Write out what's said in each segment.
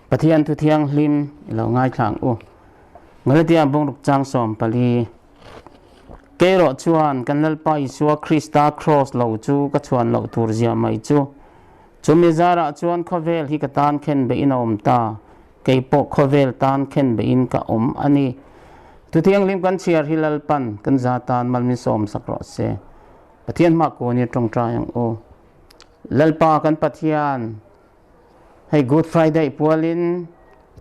Pathian tu thiang lim lo ngai thang u ngalatia bong ruk chang som pali kero chuan kanal pa isua Krista cross lo chu ka chuan lo tur zia mai chu chumi zara chuan khovel hi ka tan khen be inom ta keipo khovel tan khen be in ka ani tu thiang lim kan chiar hilal pan kan za tan malmi som sakro se pathian ma ko ni tong tra yang o lalpa kan pathian hay Good Friday pualin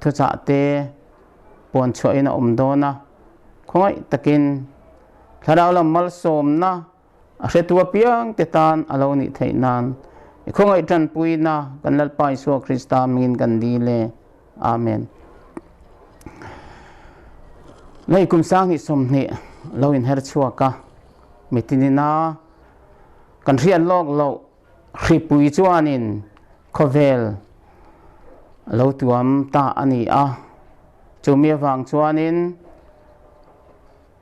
thu cha te pon choina dona khoi takin tharau lam mal som na a hretua piang te tan alo ni theinan khongai tan puina kan lalpa isu Krista min kan dile amen lai kum sang ni som ni lo in her chuaka mitinina kan rian lok lo hripui chuanin khovel lo tuam ta ani a chumia wang chuanin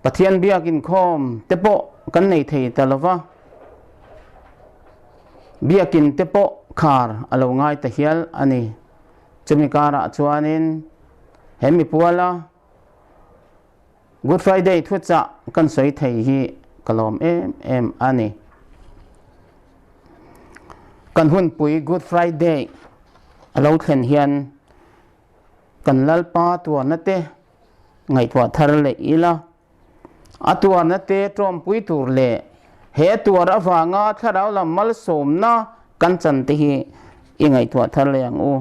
pathian biakin khom tepo kan nei thei talova biakin tepo khar alo ngai ta hial ani chumikara chuanin hemi puala Good Friday thucha kan soi thei hi kalom em ani kan hun pui Good Friday alo khen hian kan lalpa tua na te ngai tua thar le ila atua na te trom pui tur le he tua ra wanga tharau lam mal som na kan chan te hi i ngai tua thar le ang u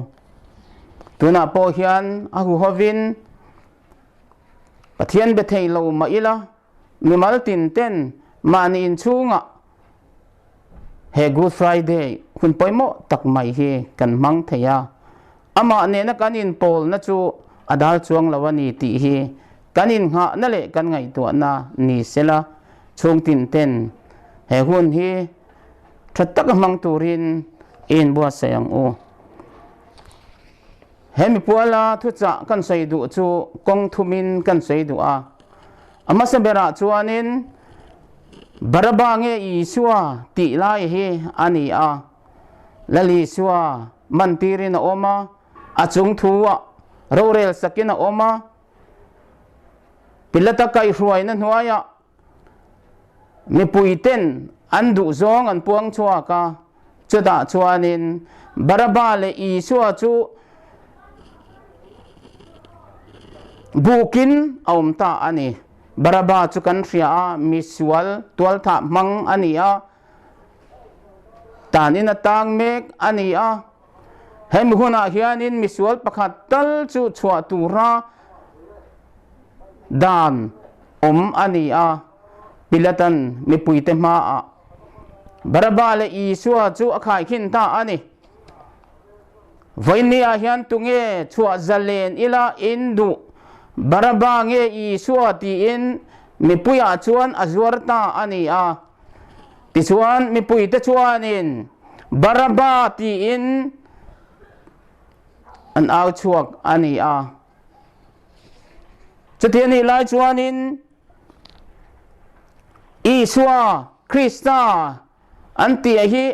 tuna po hian a hu hovin pathian be thei lo ma ila mi mal tin ten mani in chunga he Good Friday hun poimo tak mai hi kan mang theya ama ne na kanin pol na chu adal chuang lawani ti hi kanin nga na le kan ngai to na ni sela chung tin ten he hun hi thatak mang turin in bua sayang o hemi puala thu cha kan sei du chu kong thumin kan sei du a ama sabera chuanin barabange isua ti lai hi ani a lali suwa mantirin oma achung thuwa rorel sakina oma pilata kai hruai na hnuaya mi puiten andu zong an puang chua ka chuda chuanin baraba le isua chu bukin aumta ani baraba chu kan ria misual tual tha mang ania tanin atang mek ania hem huna hianin misual pakhat tal chu chua tura dan ania pilatan mi puite ma a baraba le isua chu akhai khin ta ani voinia hian tunge chua zalen ila indu baraba nge isua ti in mi puya chuan azwar ta ani a ti chuan mi puite chuanin baraba ti in an au chuak ani a chutiani lai chuanin isua Krista anti hi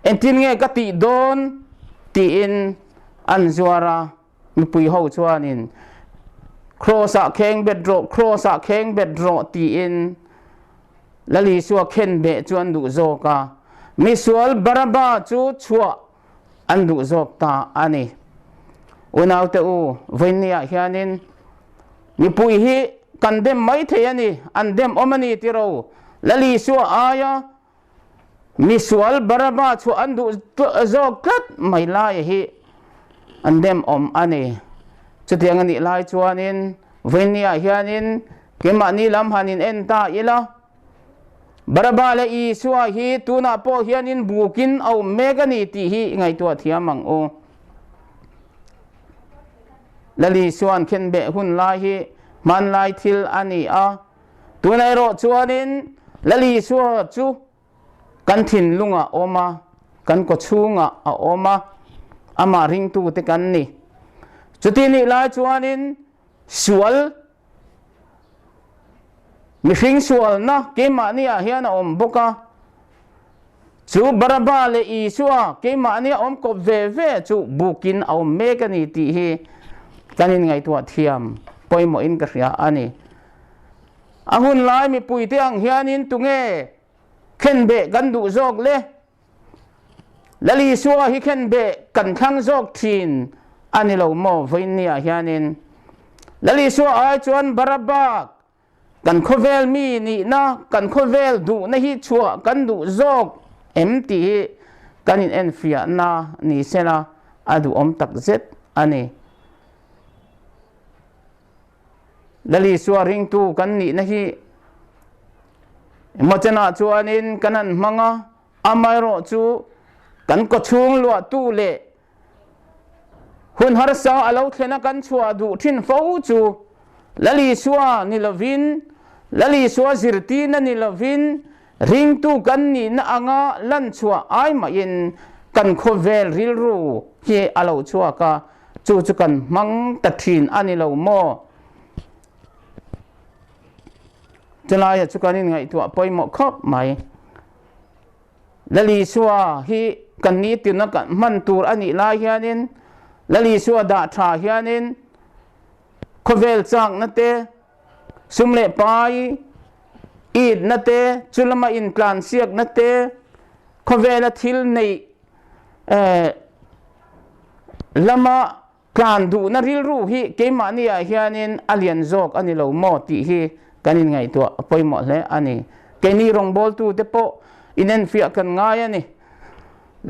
entin nge ka ti don ti in an zuara mi pui ho chuanin crossa kheng bedro ti in lali suwa khen be chuan du zoka misual baraba chu chua an du zok ta ani unaw te u voinia hianin mi pui hi kandem mai the ani andem omani tiro lali suwa aya misual baraba chu an du zok kat mai lai hi andem ani chutiang ani lai chuanin voinia hianin kemani lam hanin enta ila baraba le isua hi tuna po hianin bukin au megani ti hi ngai tua thiamang o lali suan khen be hun lai hi man lai thil ani a tunai ro chuanin lali suwa chu kan thin lunga oma kan ko chunga a oma ama ring tu te kan ni chutini lai chuanin sual mi hring sual na ke ma ni a hian om boka chu Baraba le Isua ke ma ni om kop ve chu bukin au me ka ni ti hi kanin ngai tua thiam poimo in ka ria ani ahun lai mi pui te ang hianin tunge khen be kan du zok le lali suwa hi khen be kan thang zok thin ani lo mo voinia hianin lali suwa ai chuan Baraba kan khovel mi ni na kan khovel du na hi chua kan du zok empty kanin en fia na ni sela adu om tak zet ani lali suwa ring tu kan ni na hi machana chuanin kanan manga amairo chu kan ko chung lo tu le hun har sa alo thena kan chua du thin fo chu lali suwa ni lovin lali suwa zirti na ni lovin ring tu kan ni na anga lan chua ai ma in kan khovel ril ru hi alo chua ka chu chu kan mang ta thin ani lo mo chalai chu kanin ngai tu poimo khop mai lali suwa hi kan ni tin na kan man tur ani la hianin lali suwa da tha hianin khovel chang na te sumle pai id na te chulama in plan siak na te khovela thil nei lama plan du na ril ru hi keima ni a hianin alien zok ani lo mo ti hi kanin ngai to poimo hle ani keni rong bol tu te po inen fia kan ngai ani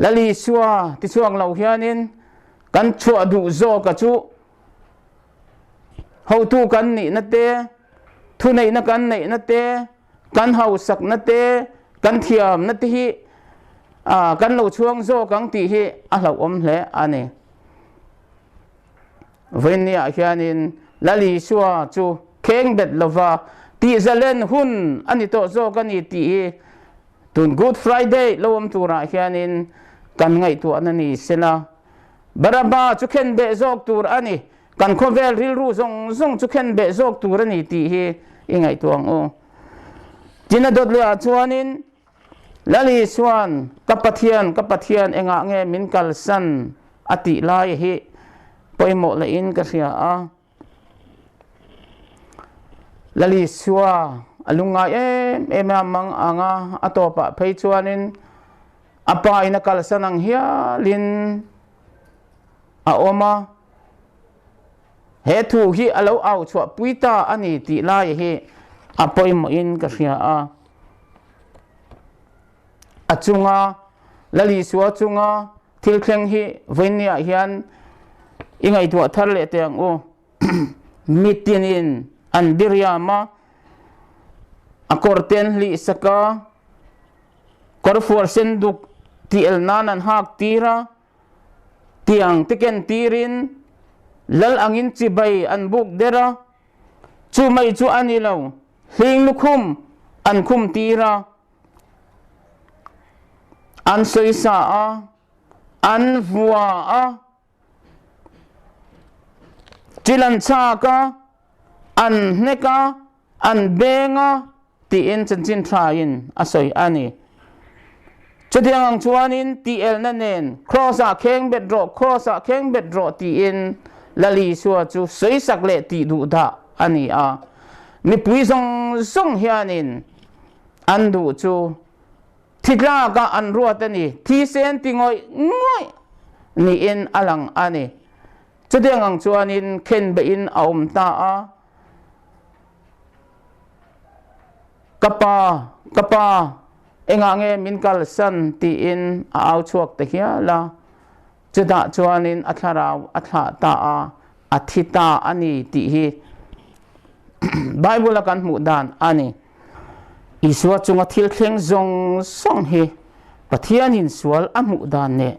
lali suwa ti chuang lo hianin kan chua du zo ka chu ho tu kan ni na te thu nei na kan nei na te kan hau sak na te kan thiam na te hi kan lo chuang zo kang ti hi a lo om hle ani venia hianin lali suwa chu kheng bet lova ti zalen hun ani to zo kan ni ti tun Good Friday lom tura hianin kan ngai tu anani sela Baraba chu khen be zok tur ani kan khovel ril ru zong chu khen be zok tur ani ti hi ingai tuang o tina dot le chuanin lali swan kapathian enga nge min kal san ati lai hi poimo la in ka sia a lali suwa alunga mang anga atopa phei chuanin apa ina kal sanang hia lin a oma he thu hi alo au chua puita ani ti lai hi apoimo in ka sia a achunga lali suwa chunga thilthleng hi voinia hian ingai tu thar le teng o mitinin an biriama akorten li saka korfor senduk ti elnan an hak tira tiang tiken tirin lal angin chibai an buk dera chu mai chu anilo hing lukhum an khum tira an soisa a an vua a chilan cha ka an neka an benga ti in chin thain asoi ani chutiang chuanin ti el na nen crossa kheng bedro ti in lali suwa chu soisak le ti du da ani a mi pui song hianin an du chu thitla ka an ruat ani thi sen ti ngoi ni in alang ani chutiang chuanin khen be in aum ta a kapa enga nge min kal san ti in au chuak te hia la chuda chuanin athara atha ta a athita ani ti hi bible kan mu dan ani iswa chunga thil thleng zong song hi pathianin sual amu dan ne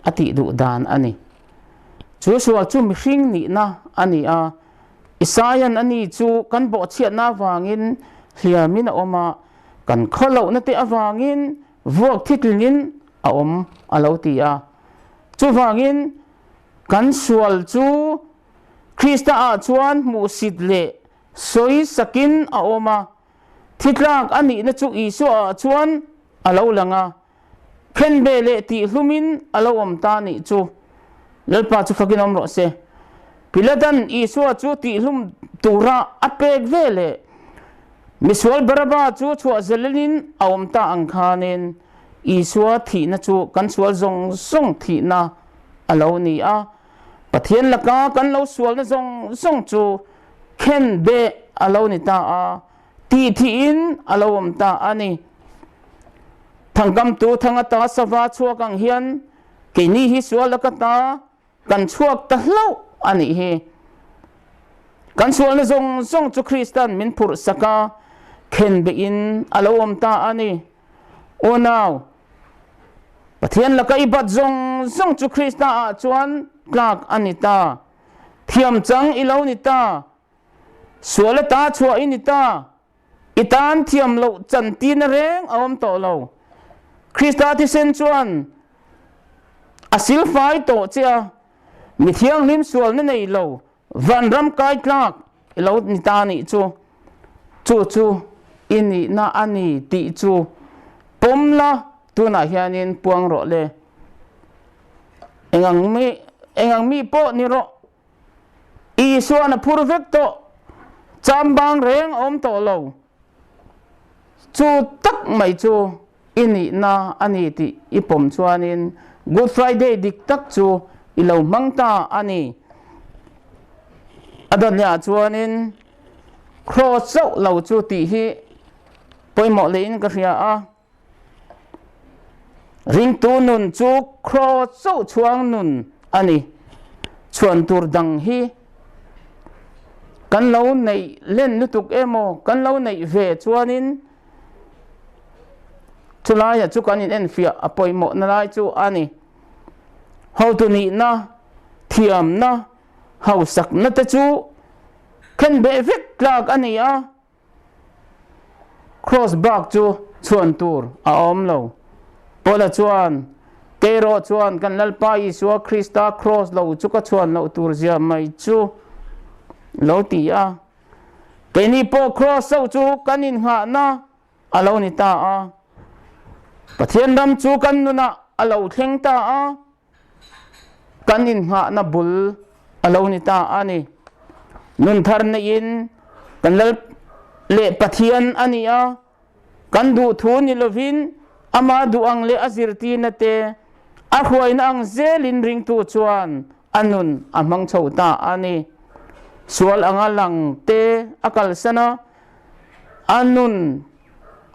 ati du dan ani chu sual chu mi hring ni na ani a isayan ani chu kan bo chiat na wangin hiamin oma kan kholo na te awangin vok thitlin a om alo ti a chu wangin kan sual chu Krista a chuan mu sit le soi sakin a oma thitlak ani na chu isu a chuan alo langa khen be le ti hlumin alo om ta ni chu lalpa chu khakin om ro se piladan isua chu ti hlum tura apek vele miswal baraba chu chua zelenin awm ta angkhanin isua thi na chu kan sual zong zong thi na alo ni a pathian laka kan lo sual na zong zong chu khen be alo ni ta a ti thi in alo om ta ani thangkam tu thangata sawa chuakang hian ke ni hi sual laka ta kan chuak ta hlo ani hi kan sual na zong zong chu Christian min phur saka khen be in alo om ta ani o now pathian laka ibat zong zong chu Christa a chuan klak anita thiam chang ilo nita suala ta chua inita itan thiam lo chan tin reng awm to lo Christa ti sen chuan asil fai to chia mi thiang lim sual na nei lo van ram kai klak ilo nita ni chu ini na ani ti chu pomla tuna hianin puang ro le engang mi po ni ro i suana purvek to chambang reng om to lo chu tak mai chu ini na ani ti ipom chuanin Good Friday dik tak chu ilo mangta ani adon ya chuanin cross so lo chu ti hi poimo lein ka ria a ring tu nun chu cross so chuang nun ani chuan tur dang hi kan lo nei len lutuk emo kan lo nei ve chuanin chulaya chu kanin en fia apoimo na lai chu ani how to ni na thiam na how sak na ta chu khen be vek klak ani a cross back chu chuan tur a om lo pola chuan kero chuan kan lalpa Isua Krista cross lo chu ka chuan lo tur zia mai chu lo ti a keni po cross so chu kanin nga na alo ni ta a pathian ram chu kan nuna alo thleng ta a kanin nga na bul alo ni ta ani nun thar na in kan lal le pathian ani a kan du thu ni lovin ama du ang le azirti na te a huai na ang zelin ring tu chuan anun amang chauta ani sual anga lang te akal sana anun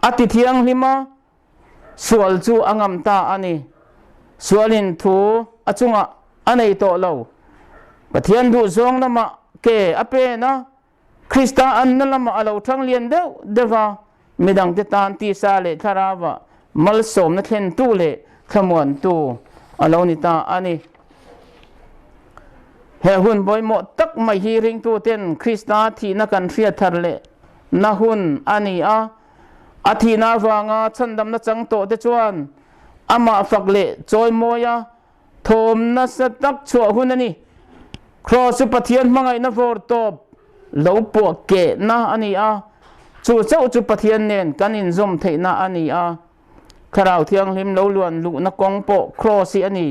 atithiang lima sual chu angam ta ani sualin thu achunga anei to lo pathian du zong lama ke ape na Krista an na lama alo thang lian deuh dewa midang te tan ti sa le tharawa mal som na thlen tu le khamuan tu alo ni ta ani he hun boy mo tak mai hi ring tu ten Krista thi na kan ria thar le na hun ani a athi na wanga chandam na chang to te chuan ama fak le choi moya thom na satak chua hun ani cross pathian mangai na vor top lo po ke na ani a chu chau chu pathian nen kanin zom thei na ani a kharau thiang lim lo luan lu na kong po cross ani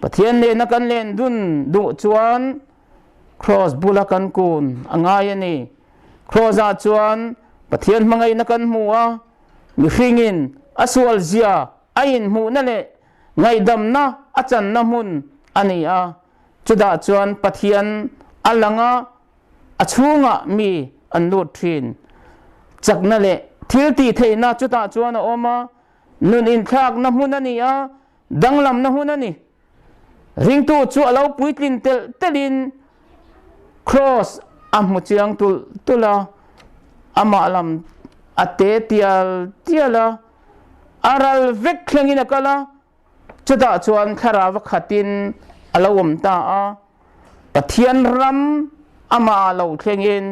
pathian le na kan len dun du chuan cross bula kan kun angai ani cross a chuan pathian mangai na kan muwa mi hringin aswal zia ain mu na le ngai dam na achan na mun ani a chuda chuan pathian alanga achunga mi an lut thin chakna le thil ti theina chuta chuan oma nun in thak na mun ani a danglam na hun ani ring tu chu alo puitlin telin cross amu chiang tula ama alam ate tiala aral vek thlengina kala chuta chuan kharawa khatin alawam ta a pathian ram ama alo thlengin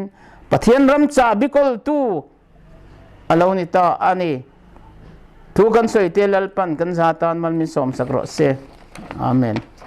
pathian ram cha bikol tu alo ni ta ani tu kan soi te lalpan kan zatan mal min som sakro se amen.